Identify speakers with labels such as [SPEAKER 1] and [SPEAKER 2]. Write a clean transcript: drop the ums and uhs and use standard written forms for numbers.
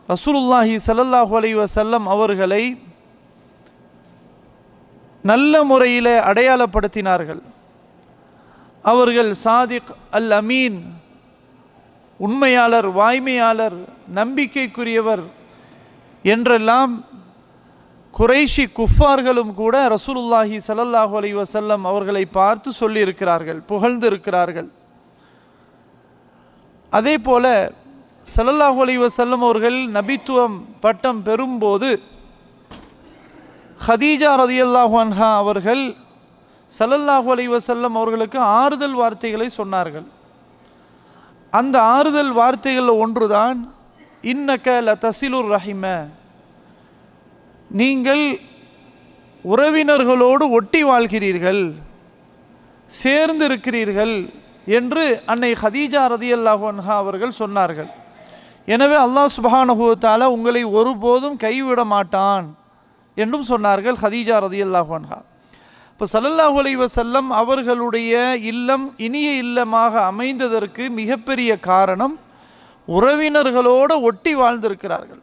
[SPEAKER 1] ரசூலுல்லாஹி ஸல்லல்லாஹு அலைஹி வஸல்லம் அவர்களை நல்ல முறையில் அடையாளப்படுத்தினார்கள். அவர்கள் சாதிக் அல் அமீன், உண்மையாளர், வாய்மையாளர், நம்பிக்கைக்குரியவர் என்றெல்லாம் குறைஷி குஃபார்களும் கூட ரசூலுல்லாஹி ஸல்லல்லாஹு அலைஹி வஸல்லம் அவர்களை பார்த்து சொல்லியிருக்கிறார்கள், புகழ்ந்திருக்கிறார்கள். அதே போல ஸல்லல்லாஹு அலைஹி வஸல்லம் அவர்கள் நபித்துவம் பட்டம் பெறும்போது ஹதீஜா ரலியல்லாஹு அன்ஹா அவர்கள் ஸல்லல்லாஹு அலைஹி வஸல்லம் அவர்களுக்கு ஆறுதல் வார்த்தைகளை சொன்னார்கள். அந்த ஆறுதல் வார்த்தைகளில் ஒன்றுதான் இன்னக லதஸிலுர் ரஹிம, நீங்கள் உறவினர்களோடு ஒட்டி வாழ்கிறீர்கள், சேர்ந்து இருக்கிறீர்கள் என்று அன்னை ஹதீஜா ரலியல்லாஹு அன்ஹா அவர்கள் சொன்னார்கள். எனவே அல்லாஹ் சுப்ஹானஹு வ தஆலா உங்களை ஒருபோதும் கைவிட மாட்டான் என்றும் சொன்னார்கள் ஹதீஜா ரலியல்லாஹு அன்ஹா. இப்போ ஸல்லல்லாஹு அலைஹி வஸல்லம் அவர்களுடைய இல்லம் இனிய இல்லமாக அமைந்ததற்கு மிகப்பெரிய காரணம் உறவினர்களோடு ஒட்டி வாழ்ந்திருக்கிறார்கள்.